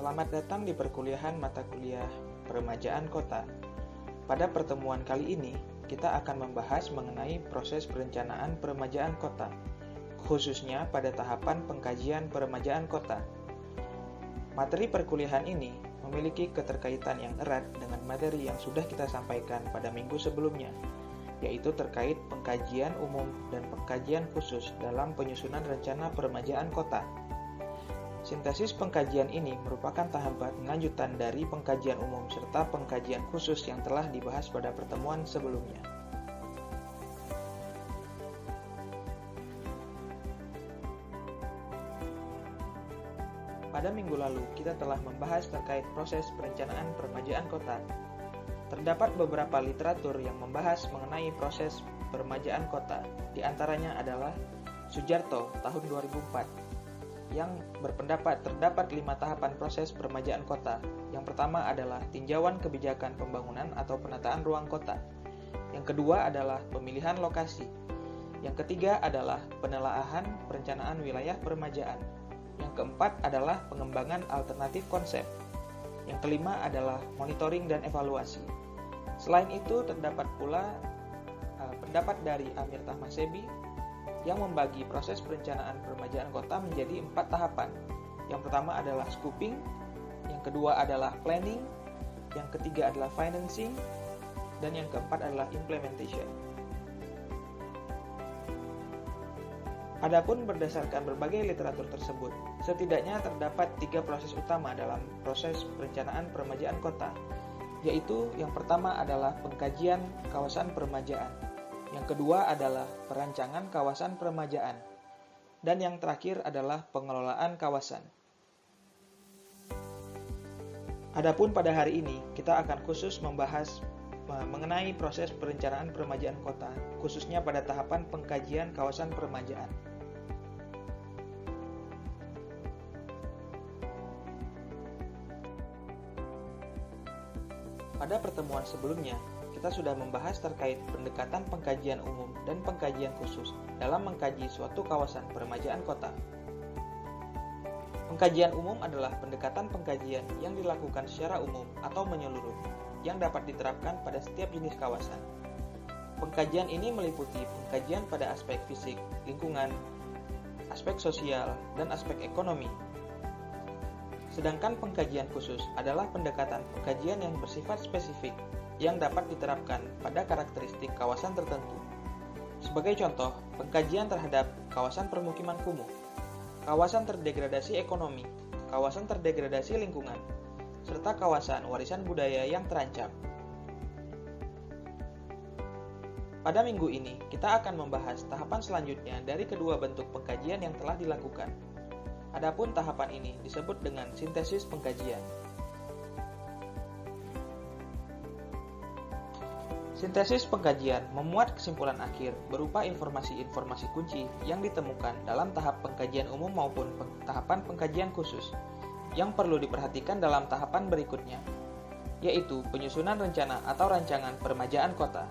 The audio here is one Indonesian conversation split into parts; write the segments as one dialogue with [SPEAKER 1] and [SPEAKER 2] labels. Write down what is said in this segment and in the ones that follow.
[SPEAKER 1] Selamat datang di perkuliahan mata kuliah Peremajaan Kota. Pada pertemuan kali ini, kita akan membahas mengenai proses perencanaan peremajaan kota, khususnya pada tahapan pengkajian peremajaan kota. Materi perkuliahan ini memiliki keterkaitan yang erat dengan materi yang sudah kita sampaikan pada minggu sebelumnya, yaitu terkait pengkajian umum dan pengkajian khusus dalam penyusunan rencana peremajaan kota. Sintesis pengkajian ini merupakan tahapan lanjutan dari pengkajian umum serta pengkajian khusus yang telah dibahas pada pertemuan sebelumnya. Pada minggu lalu, kita telah membahas terkait proses perencanaan peremajaan kota. Terdapat beberapa literatur yang membahas mengenai proses peremajaan kota. Di antaranya adalah Sujarto tahun 2004. Yang berpendapat terdapat 5 tahapan proses peremajaan kota. Yang pertama adalah tinjauan kebijakan pembangunan atau penataan ruang kota. Yang kedua adalah pemilihan lokasi. Yang ketiga adalah penelaahan perencanaan wilayah peremajaan. Yang keempat adalah pengembangan alternatif konsep. Yang kelima adalah monitoring dan evaluasi. Selain itu terdapat pula pendapat dari Amir Tahmasebi yang membagi proses perencanaan peremajaan kota menjadi 4 tahapan. Yang pertama adalah scoping, yang kedua adalah planning, yang ketiga adalah financing, dan yang keempat adalah implementation. Adapun berdasarkan berbagai literatur tersebut, setidaknya terdapat 3 proses utama dalam proses perencanaan peremajaan kota, yaitu yang pertama adalah pengkajian kawasan peremajaan. Yang kedua adalah perancangan kawasan peremajaan, dan yang terakhir adalah pengelolaan kawasan. Adapun pada hari ini, kita akan khusus membahas mengenai proses perencanaan peremajaan kota, khususnya pada tahapan pengkajian kawasan peremajaan. Pada pertemuan sebelumnya, kita sudah membahas terkait pendekatan pengkajian umum dan pengkajian khusus dalam mengkaji suatu kawasan peremajaan kota. Pengkajian umum adalah pendekatan pengkajian yang dilakukan secara umum atau menyeluruh, yang dapat diterapkan pada setiap jenis kawasan. Pengkajian ini meliputi pengkajian pada aspek fisik, lingkungan, aspek sosial, dan aspek ekonomi. Sedangkan pengkajian khusus adalah pendekatan pengkajian yang bersifat spesifik, yang dapat diterapkan pada karakteristik kawasan tertentu. Sebagai contoh, pengkajian terhadap kawasan permukiman kumuh, kawasan terdegradasi ekonomi, kawasan terdegradasi lingkungan, serta kawasan warisan budaya yang terancam. Pada minggu ini, kita akan membahas tahapan selanjutnya dari kedua bentuk pengkajian yang telah dilakukan. Adapun tahapan ini disebut dengan sintesis pengkajian. Sintesis pengkajian memuat kesimpulan akhir berupa informasi-informasi kunci yang ditemukan dalam tahap pengkajian umum maupun tahapan pengkajian khusus yang perlu diperhatikan dalam tahapan berikutnya, yaitu penyusunan rencana atau rancangan peremajaan kota.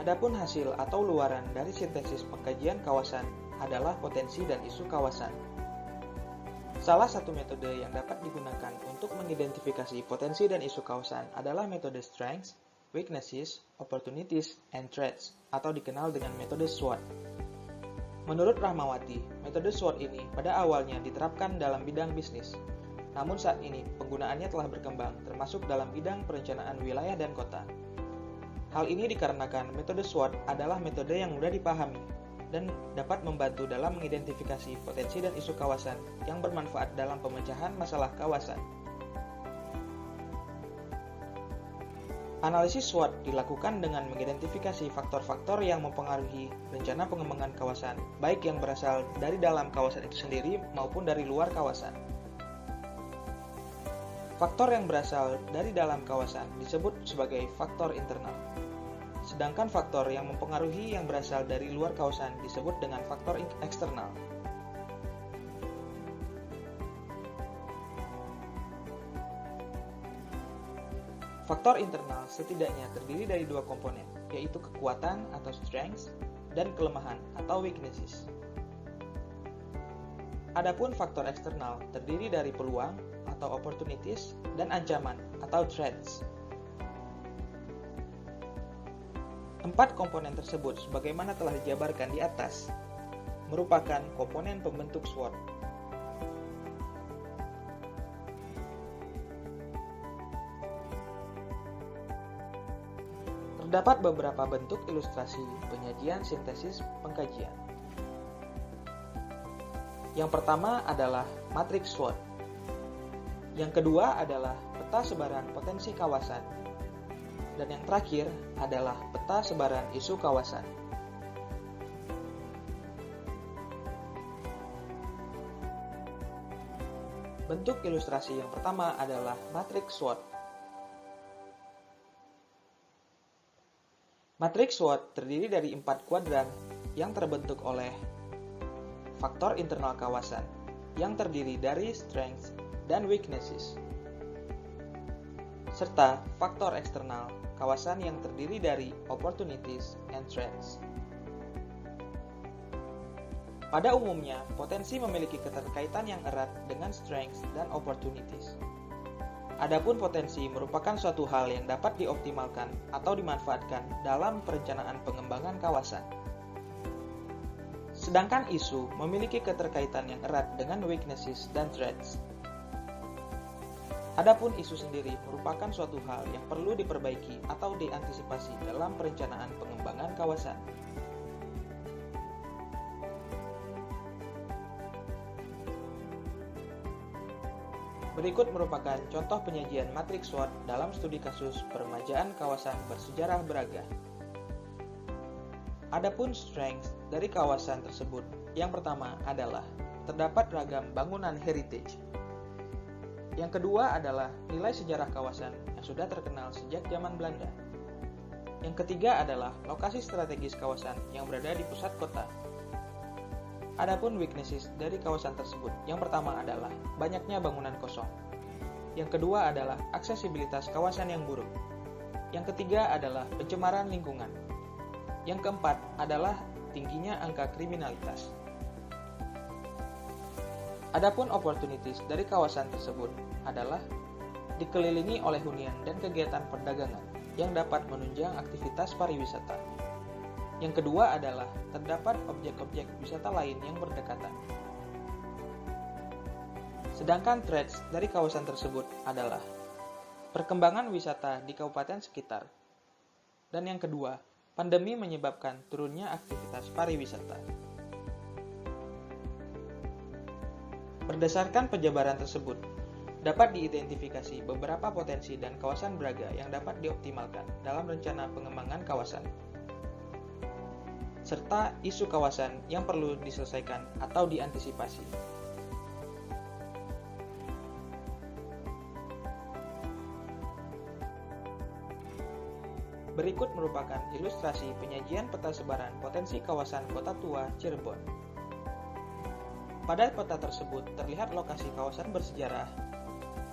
[SPEAKER 1] Adapun hasil atau luaran dari sintesis pengkajian kawasan adalah potensi dan isu kawasan. Salah satu metode yang dapat digunakan untuk mengidentifikasi potensi dan isu kawasan adalah metode Strengths, Weaknesses, Opportunities, and Threats, atau dikenal dengan metode SWOT. Menurut Rahmawati, metode SWOT ini pada awalnya diterapkan dalam bidang bisnis. Namun saat ini penggunaannya telah berkembang termasuk dalam bidang perencanaan wilayah dan kota. Hal ini dikarenakan metode SWOT adalah metode yang mudah dipahami dan dapat membantu dalam mengidentifikasi potensi dan isu kawasan yang bermanfaat dalam pemecahan masalah kawasan. Analisis SWOT dilakukan dengan mengidentifikasi faktor-faktor yang mempengaruhi rencana pengembangan kawasan, baik yang berasal dari dalam kawasan itu sendiri maupun dari luar kawasan. Faktor yang berasal dari dalam kawasan disebut sebagai faktor internal. Sedangkan faktor yang mempengaruhi yang berasal dari luar kawasan disebut dengan faktor eksternal. Faktor internal setidaknya terdiri dari 2 komponen, yaitu kekuatan atau strengths dan kelemahan atau weaknesses. Adapun faktor eksternal terdiri dari peluang atau opportunities dan ancaman atau threats. 4 komponen tersebut sebagaimana telah dijabarkan di atas merupakan komponen pembentuk SWOT. Terdapat beberapa bentuk ilustrasi penyajian sintesis pengkajian. Yang pertama adalah matriks SWOT. Yang kedua adalah peta sebaran potensi kawasan. Dan yang terakhir adalah peta sebaran isu kawasan. Bentuk ilustrasi yang pertama adalah matriks SWOT. Matriks SWOT terdiri dari 4 kuadran yang terbentuk oleh faktor internal kawasan yang terdiri dari strengths dan weaknesses, serta faktor eksternal kawasan yang terdiri dari opportunities and threats. Pada umumnya, potensi memiliki keterkaitan yang erat dengan strengths dan opportunities. Adapun potensi merupakan suatu hal yang dapat dioptimalkan atau dimanfaatkan dalam perencanaan pengembangan kawasan. Sedangkan isu memiliki keterkaitan yang erat dengan weaknesses dan threats. Adapun isu sendiri merupakan suatu hal yang perlu diperbaiki atau diantisipasi dalam perencanaan pengembangan kawasan. Berikut merupakan contoh penyajian matriks SWOT dalam studi kasus peremajaan kawasan bersejarah Braga. Adapun strengths dari kawasan tersebut, yang pertama adalah terdapat ragam bangunan heritage. Yang kedua adalah nilai sejarah kawasan yang sudah terkenal sejak zaman Belanda. Yang ketiga adalah lokasi strategis kawasan yang berada di pusat kota. Adapun weaknesses dari kawasan tersebut, yang pertama adalah banyaknya bangunan kosong. Yang kedua adalah aksesibilitas kawasan yang buruk. Yang ketiga adalah pencemaran lingkungan. Yang keempat adalah tingginya angka kriminalitas. Adapun opportunities dari kawasan tersebut adalah dikelilingi oleh hunian dan kegiatan perdagangan yang dapat menunjang aktivitas pariwisata. Yang kedua adalah terdapat objek-objek wisata lain yang berdekatan. Sedangkan threats dari kawasan tersebut adalah perkembangan wisata di kabupaten sekitar. Dan yang kedua, pandemi menyebabkan turunnya aktivitas pariwisata. Berdasarkan penjabaran tersebut, dapat diidentifikasi beberapa potensi dan kawasan Braga yang dapat dioptimalkan dalam rencana pengembangan kawasan, serta isu kawasan yang perlu diselesaikan atau diantisipasi. Berikut merupakan ilustrasi penyajian peta sebaran potensi kawasan Kota Tua Cirebon. Pada peta tersebut terlihat lokasi kawasan bersejarah,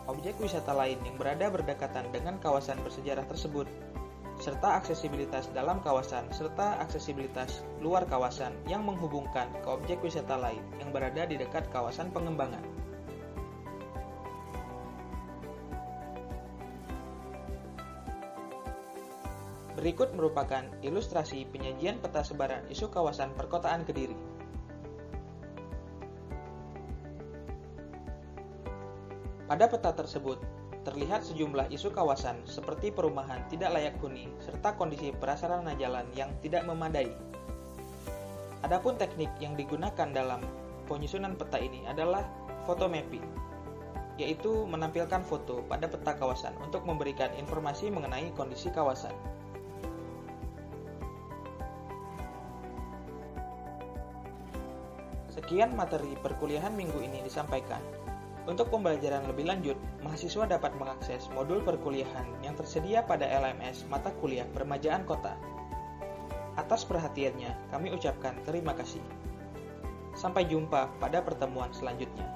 [SPEAKER 1] objek wisata lain yang berada berdekatan dengan kawasan bersejarah tersebut, serta aksesibilitas dalam kawasan serta aksesibilitas luar kawasan yang menghubungkan ke objek wisata lain yang berada di dekat kawasan pengembangan. Berikut merupakan ilustrasi penyajian peta sebaran isu kawasan perkotaan Kediri. Pada peta tersebut, terlihat sejumlah isu kawasan seperti perumahan tidak layak huni serta kondisi prasarana jalan yang tidak memadai. Adapun teknik yang digunakan dalam penyusunan peta ini adalah photo mapping, yaitu menampilkan foto pada peta kawasan untuk memberikan informasi mengenai kondisi kawasan. Sekian materi perkuliahan minggu ini disampaikan. Untuk pembelajaran lebih lanjut, mahasiswa dapat mengakses modul perkuliahan yang tersedia pada LMS Mata Kuliah Peremajaan Kota. Atas perhatiannya, kami ucapkan terima kasih. Sampai jumpa pada pertemuan selanjutnya.